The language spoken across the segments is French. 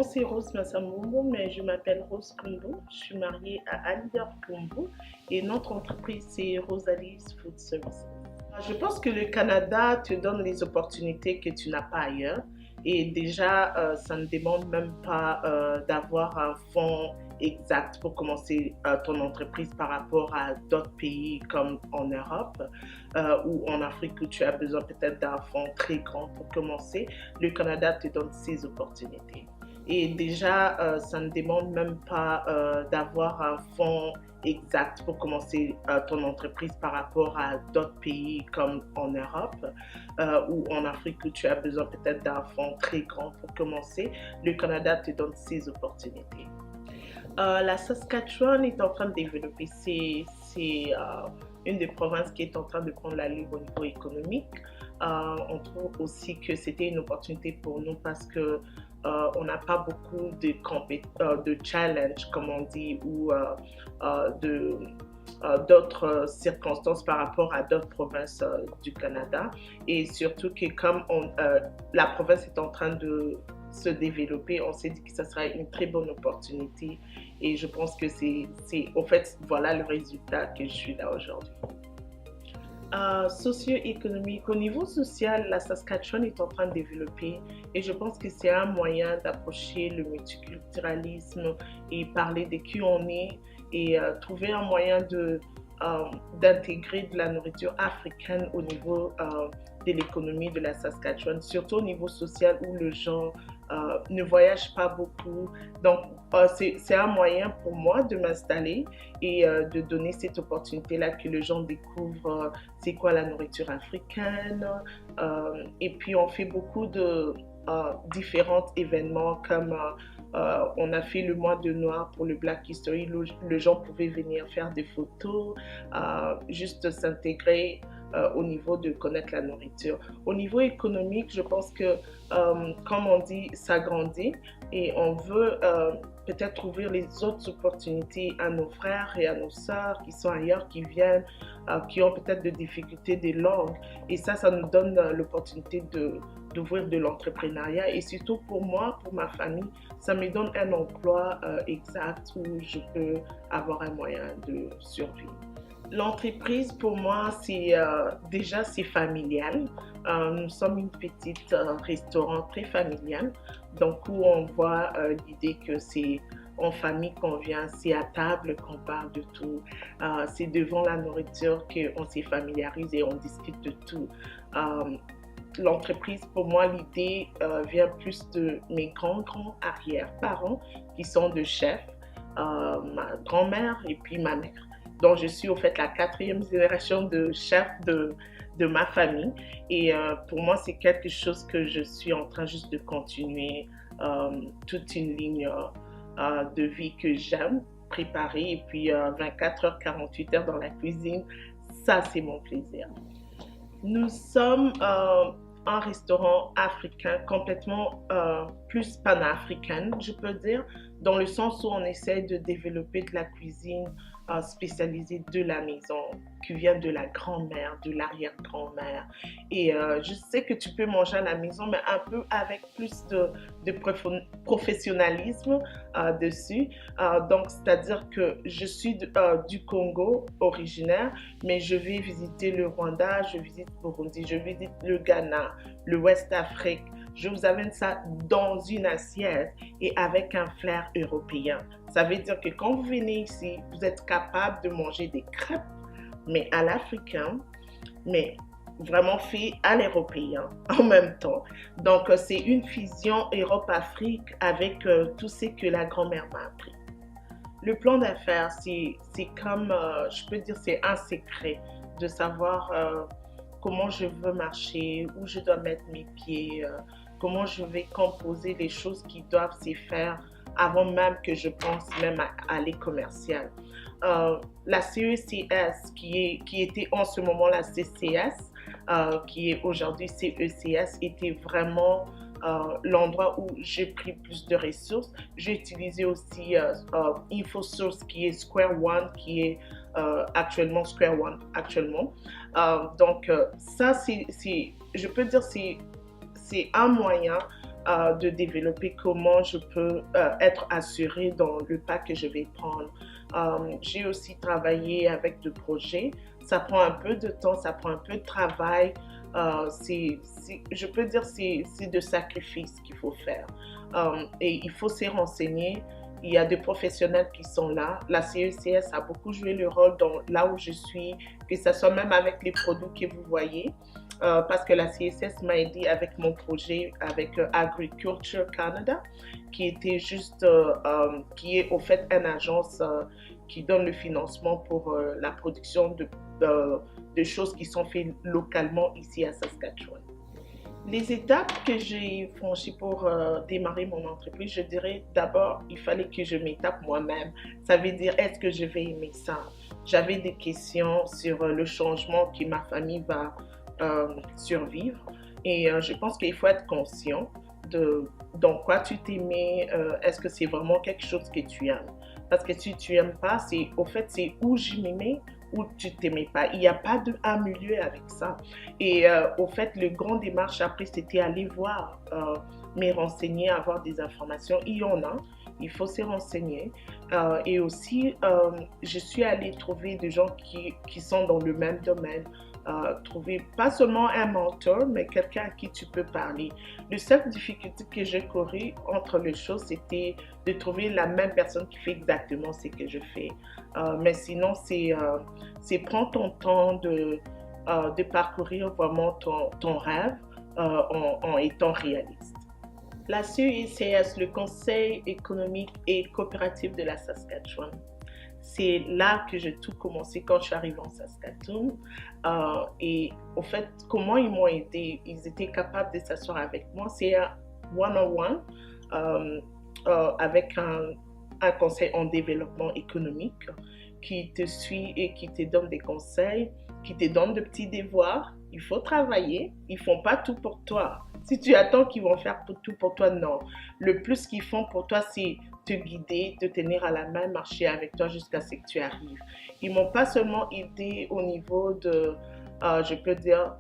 c'est Rose Massamombo, mais je m'appelle Rose Kumbo. Je suis mariée à Alidor Kumbo et notre entreprise, c'est Rosalie's Food Services. Je pense que le Canada te donne les opportunités que tu n'as pas ailleurs. Et déjà, ça ne demande même pas d'avoir un fonds exact pour commencer ton entreprise par rapport à d'autres pays comme en Europe ou en Afrique où tu as besoin peut-être d'un fonds très grand pour commencer. Le Canada te donne ces opportunités. Et déjà, ça ne demande même pas d'avoir un fonds exact pour commencer ton entreprise par rapport à d'autres pays comme en Europe ou en Afrique où tu as besoin peut-être d'un fonds très grand pour commencer. Le Canada te donne ces opportunités. La Saskatchewan est en train de développer. C'est une des provinces qui est en train de prendre la ligne au niveau économique. On trouve aussi que c'était une opportunité pour nous parce que on n'a pas beaucoup de challenge, comme on dit, ou d'autres circonstances par rapport à d'autres provinces du Canada. Et surtout que comme la province est en train de se développer, on s'est dit que ça serait une très bonne opportunité. Et je pense que au fait, voilà le résultat que je suis là aujourd'hui. Socio-économique. Au niveau social, la Saskatchewan est en train de développer et je pense que c'est un moyen d'approcher le multiculturalisme et parler de qui on est et trouver un moyen d'intégrer de la nourriture africaine au niveau de l'économie de la Saskatchewan, surtout au niveau social où les gens ne voyagent pas beaucoup. Donc, c'est un moyen pour moi de m'installer et de donner cette opportunité-là que les gens découvrent c'est quoi la nourriture africaine. Et puis, on fait beaucoup de différents événements comme on a fait le mois de noir pour le Black History, où les gens pouvaient venir faire des photos, juste s'intégrer au niveau de connaître la nourriture. Au niveau économique, je pense que, comme on dit, ça grandit et on veut peut-être ouvrir les autres opportunités à nos frères et à nos sœurs qui sont ailleurs, qui viennent, qui ont peut-être des difficultés de langue. Et ça nous donne l'opportunité d'ouvrir de l'entrepreneuriat. Et surtout pour moi, pour ma famille, ça me donne un emploi exact où je peux avoir un moyen de survivre. L'entreprise, pour moi, déjà c'est familial. Nous sommes une petite restaurant très familial, donc où on voit l'idée que c'est en famille qu'on vient, c'est à table qu'on parle de tout, c'est devant la nourriture qu'on s'est familiarise et on discute de tout. L'entreprise, pour moi, l'idée vient plus de mes grands arrière-parents qui sont de chefs, ma grand-mère et puis ma mère. Donc, je suis au fait la 4e génération de chef de ma famille. Et pour moi, c'est quelque chose que je suis en train juste de continuer, toute une ligne de vie que j'aime préparer. Et puis, 24 heures, 48 heures dans la cuisine, ça, c'est mon plaisir. Nous sommes un restaurant africain complètement plus panafricaine, je peux dire, dans le sens où on essaie de développer de la cuisine spécialisée de la maison, qui vient de la grand-mère, de l'arrière-grand-mère. Et je sais que tu peux manger à la maison, mais un peu avec plus de professionnalisme dessus. Donc, c'est-à-dire que je suis du Congo originaire, mais je vais visiter le Rwanda, je visite Burundi, je visite le Ghana, le West Afrique. Je vous amène ça dans une assiette et avec un flair européen. Ça veut dire que quand vous venez ici, vous êtes capable de manger des crêpes, mais à l'africain, mais vraiment fait à l'européen en même temps. Donc, c'est une fusion Europe-Afrique avec tout ce que la grand-mère m'a appris. Le plan d'affaires, c'est comme, je peux dire, c'est un secret de savoir comment je veux marcher, où je dois mettre mes pieds, comment je vais composer les choses qui doivent se faire avant même que je pense même à les commerciales. La CECS, qui était en ce moment la CCS, qui est aujourd'hui CECS, était vraiment l'endroit où j'ai pris plus de ressources. J'ai utilisé aussi InfoSource, qui est Square One, qui est actuellement Square One actuellement. Donc ça, je peux dire, c'est un moyen de développer comment je peux être assurée dans le pas que je vais prendre. J'ai aussi travaillé avec des projets. Ça prend un peu de temps, ça prend un peu de travail. Je peux dire c'est de sacrifices qu'il faut faire. Et il faut s'y renseigner. Il y a des professionnels qui sont là. La CECS a beaucoup joué le rôle dans là où je suis, que ce soit même avec les produits que vous voyez. Parce que la CSS m'a aidé avec mon projet avec Agriculture Canada, qui était juste, qui est au fait une agence qui donne le financement pour la production de choses qui sont faites localement ici à Saskatchewan. Les étapes que j'ai franchies pour démarrer mon entreprise, je dirais d'abord, il fallait que je m'étape moi-même. Ça veut dire, est-ce que je vais aimer ça? J'avais des questions sur le changement que ma famille va survivre. Et je pense qu'il faut être conscient de dans quoi tu t'aimais, est-ce que c'est vraiment quelque chose que tu aimes? Parce que si tu n'aimes pas, au fait, c'est où je m'aimais ou tu t'aimais pas. Il n'y a pas de un milieu avec ça. Et au fait, le grand démarche après, c'était aller voir, me renseigner, avoir des informations. Il y en a. Il faut se renseigner. Et aussi, je suis allée trouver des gens qui sont dans le même domaine. Trouver pas seulement un mentor, mais quelqu'un à qui tu peux parler. La seule difficulté que j'ai courue entre les choses, c'était de trouver la même personne qui fait exactement ce que je fais. Mais sinon, c'est prendre ton temps de parcourir vraiment ton rêve en étant réaliste. La CECS, le Conseil économique et coopératif de la Saskatchewan. C'est là que j'ai tout commencé quand je suis arrivée en Saskatoon. Et au fait, comment ils m'ont aidé? Ils étaient capables de s'asseoir avec moi. C'est un one-on-one avec un conseil en développement économique qui te suit et qui te donne des conseils, qui te donne de petits devoirs. Il faut travailler. Ils ne font pas tout pour toi. Si tu attends qu'ils vont faire tout pour toi, non. Le plus qu'ils font pour toi, c'est te guider, te tenir à la main, marcher avec toi jusqu'à ce que tu arrives. Ils m'ont pas seulement aidé au niveau de, je peux dire,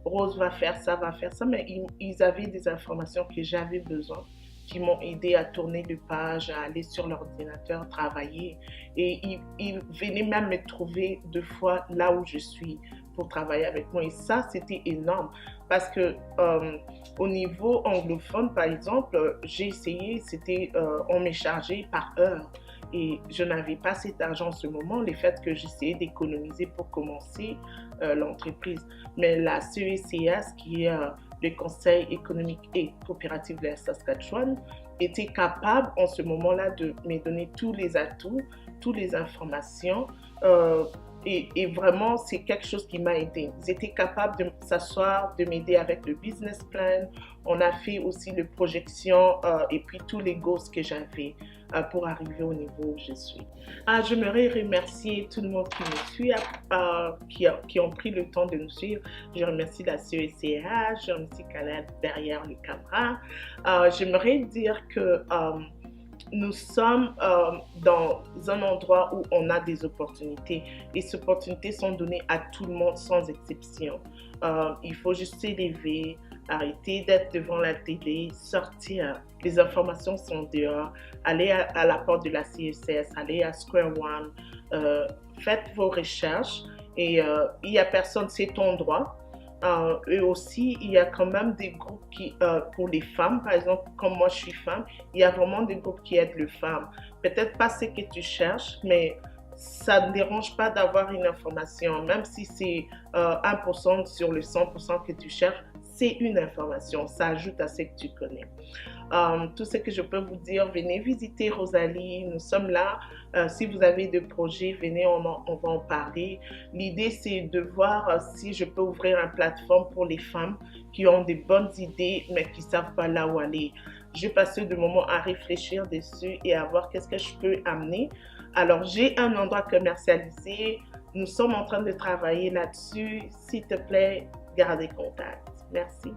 Rose va faire ça, mais ils avaient des informations que j'avais besoin, qui m'ont aidé à tourner de page, à aller sur l'ordinateur, travailler. Et ils venaient même me trouver 2 fois là où je suis pour travailler avec moi. Et ça, c'était énorme parce que au niveau anglophone, par exemple, j'ai essayé, on me chargeait par heure. Et je n'avais pas cet argent en ce moment, le fait que j'essayais d'économiser pour commencer l'entreprise. Mais la CECS, qui est le Conseil économique et coopératif de la Saskatchewan, était capable en ce moment-là de me donner tous les atouts, toutes les informations. Et vraiment, c'est quelque chose qui m'a aidé. Ils étaient capables de s'asseoir, de m'aider avec le business plan. On a fait aussi les projections et puis tous les goals que j'avais pour arriver au niveau où je suis. J'aimerais remercier tout le monde qui me suit, qui ont pris le temps de nous suivre. Je remercie la CECH, je remercie Khaled derrière le caméra. J'aimerais dire que nous sommes dans un endroit où on a des opportunités et ces opportunités sont données à tout le monde sans exception. Il faut juste s'élever, arrêter d'être devant la télé, sortir. Les informations sont dehors. Allez à la porte de la CECS, allez à Square One, faites vos recherches et il n'y a personne, c'est ton droit. Et aussi, il y a quand même des groupes pour les femmes, par exemple, comme moi je suis femme, il y a vraiment des groupes qui aident les femmes. Peut-être pas ce que tu cherches, mais ça ne dérange pas d'avoir une information, même si c'est 1% sur le 100% que tu cherches, c'est une information, ça ajoute à ce que tu connais. Tout ce que je peux vous dire, venez visiter Rosalie, nous sommes là. Si vous avez des projets, venez, on va en parler. L'idée, c'est de voir si je peux ouvrir une plateforme pour les femmes qui ont des bonnes idées, mais qui ne savent pas là où aller. Je passe de moments à réfléchir dessus et à voir qu'est-ce que je peux amener. Alors, j'ai un endroit commercialisé. Nous sommes en train de travailler là-dessus. S'il te plaît, gardez contact. Merci.